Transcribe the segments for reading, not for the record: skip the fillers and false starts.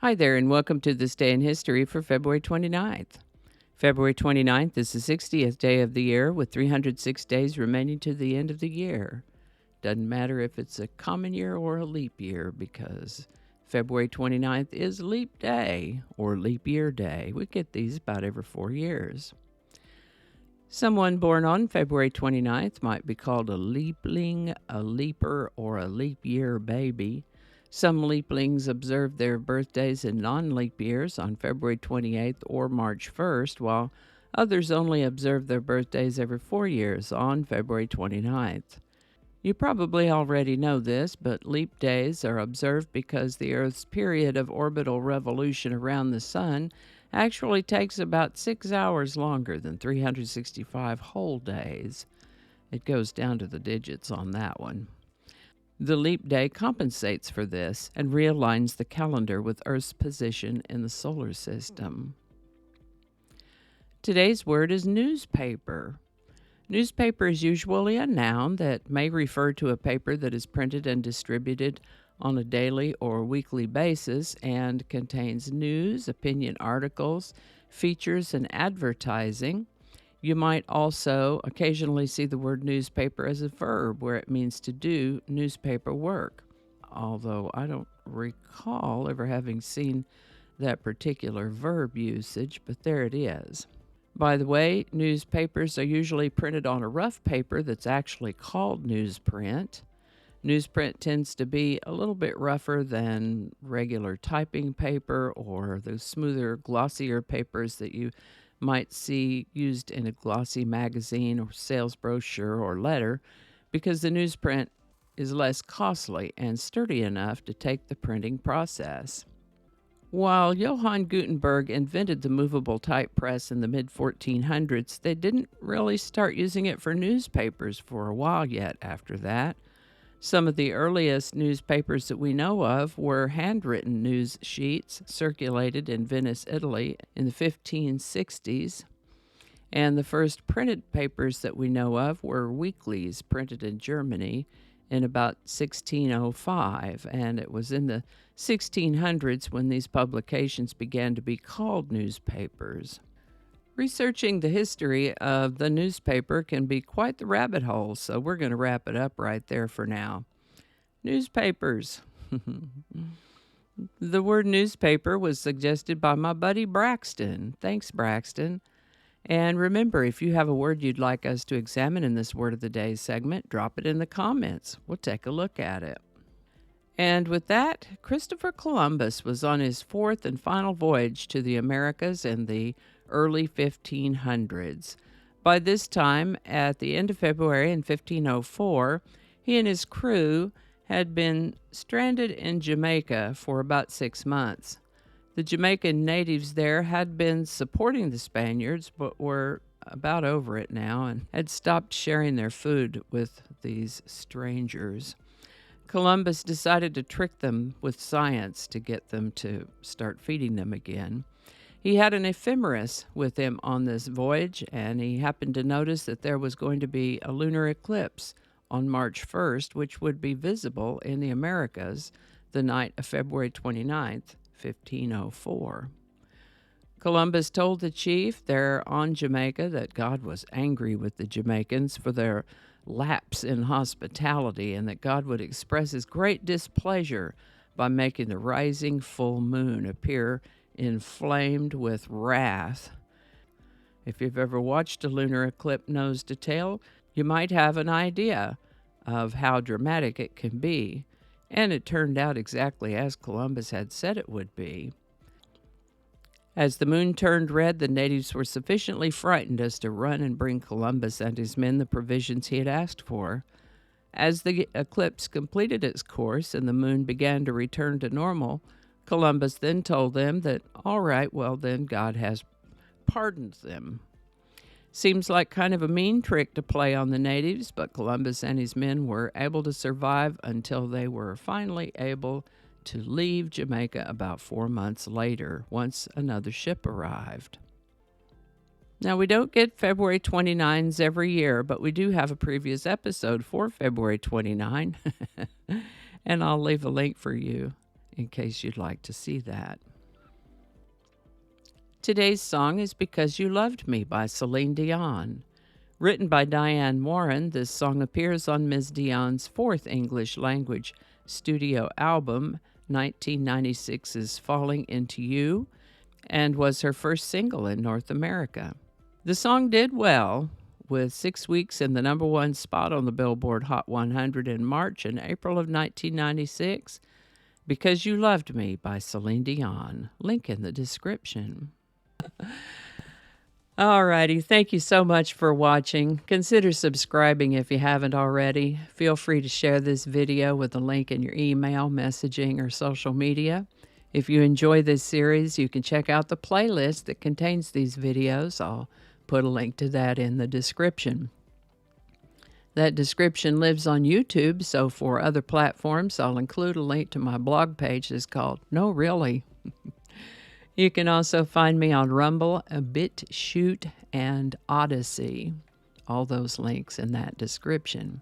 Hi there, and welcome to This Day in History for February 29th. February 29th is the 60th day of the year, with 306 days remaining to the end of the year. Doesn't matter if it's a common year or a leap year, because February 29th is Leap Day or Leap Year Day. We get these about every 4 years. Someone born on February 29th might be called a leapling, a leaper, or a leap year baby. Some leaplings observe their birthdays in non-leap years on February 28th or March 1st, while others only observe their birthdays every 4 years on February 29th. You probably already know this, but leap days are observed because the Earth's period of orbital revolution around the Sun actually takes about 6 hours longer than 365 whole days. It goes down to the digits on that one. The leap day compensates for this and realigns the calendar with Earth's position in the solar system. Today's word is newspaper. Newspaper is usually a noun that may refer to a paper that is printed and distributed on a daily or weekly basis and contains news, opinion articles, features, and advertising. You might also occasionally see the word newspaper as a verb where it means to do newspaper work, although I don't recall ever having seen that particular verb usage, but there it is. By the way, newspapers are usually printed on a rough paper that's actually called newsprint. Newsprint tends to be a little bit rougher than regular typing paper or the smoother, glossier papers that you might see used in a glossy magazine or sales brochure or letter, because the newsprint is less costly and sturdy enough to take the printing process. While Johann Gutenberg invented the movable type press in the mid-1400s, they didn't really start using it for newspapers for a while yet after that. Some of the earliest newspapers that we know of were handwritten news sheets circulated in Venice, Italy in the 1560s. And the first printed papers that we know of were weeklies printed in Germany in about 1605, and it was in the 1600s when these publications began to be called newspapers. Researching the history of the newspaper can be quite the rabbit hole, so we're going to wrap it up right there for now. Newspapers. The word newspaper was suggested by my buddy Braxton. Thanks, Braxton. And remember, if you have a word you'd like us to examine in this Word of the Day segment, drop it in the comments. We'll take a look at it. And with that, Christopher Columbus was on his fourth and final voyage to the Americas in the early 1500s. By this time, at the end of February in 1504, he and his crew had been stranded in Jamaica for about 6 months. The Jamaican natives there had been supporting the Spaniards, but were about over it now and had stopped sharing their food with these strangers. Columbus decided to trick them with science to get them to start feeding them again. He had an ephemeris with him on this voyage, and he happened to notice that there was going to be a lunar eclipse on March 1st, which would be visible in the Americas the night of February 29th, 1504. Columbus told the chief there on Jamaica that God was angry with the Jamaicans for their lapse in hospitality, and that God would express his great displeasure by making the rising full moon appear inflamed with wrath. If you've ever watched a lunar eclipse nose to tail, you might have an idea of how dramatic it can be. And it turned out exactly as Columbus had said it would be. As the moon turned red, the natives were sufficiently frightened as to run and bring Columbus and his men the provisions he had asked for. As the eclipse completed its course and the moon began to return to normal, Columbus then told them that, all right, well then God has pardoned them. Seems like kind of a mean trick to play on the natives, but Columbus and his men were able to survive until they were finally able to leave Jamaica about 4 months later, once another ship arrived. Now, we don't get February 29s every year, but we do have a previous episode for February 29, and I'll leave a link for you in case you'd like to see that. Today's song is Because You Loved Me by Celine Dion. Written by Diane Warren, this song appears on Ms. Dion's fourth English language studio album, 1996's Falling Into You, and was her first single in North America. The song did well, with 6 weeks in the number one spot on the Billboard Hot 100 in March and April of 1996. Because You Loved Me by Celine Dion. Link in the description. Alrighty, thank you so much for watching. Consider subscribing if you haven't already. Feel free to share this video with a link in your email, messaging, or social media. If you enjoy this series, you can check out the playlist that contains these videos. I'll put a link to that in the description. That description lives on YouTube, so for other platforms, I'll include a link to my blog page that's called No Really. You can also find me on Rumble, BitChute, and Odyssey. All those links in that description.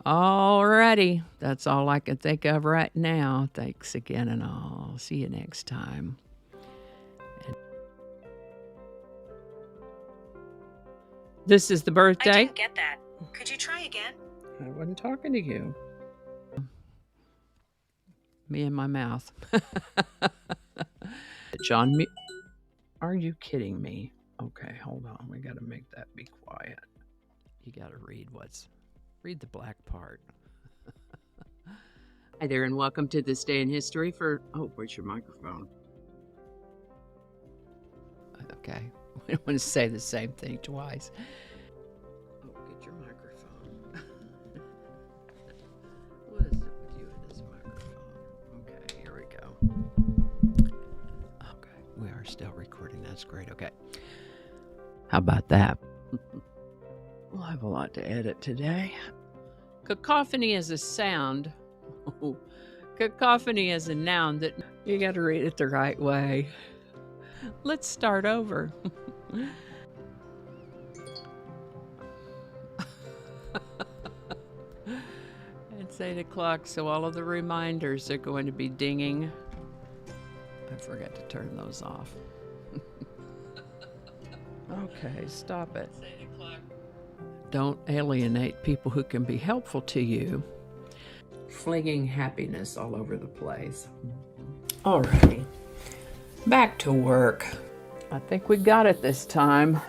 Alrighty, that's all I can think of right now. Thanks again, and I'll see you next time. This is the birthday. I didn't get that. Could you try again? I wasn't talking to you. Me and my mouth. John, are you kidding me? Okay, hold on. We got to make that be quiet. You got to read the black part. Hi there, and welcome to This Day in History for, where's your microphone? Okay, we don't want to say the same thing twice. Get your microphone. What is it with you and this microphone? Okay, here we go. Okay, we are still recording. That's great. Okay. How about that? We'll have a lot to edit today. Cacophony is a sound. Cacophony is a noun that you got to read it the right way. Let's start over. It's 8 o'clock, so all of the reminders are going to be dinging. I forgot to turn those off. Okay, stop it. It's 8 o'clock. Don't alienate people who can be helpful to you. Flinging happiness all over the place. Alrighty, back to work. I think we got it this time.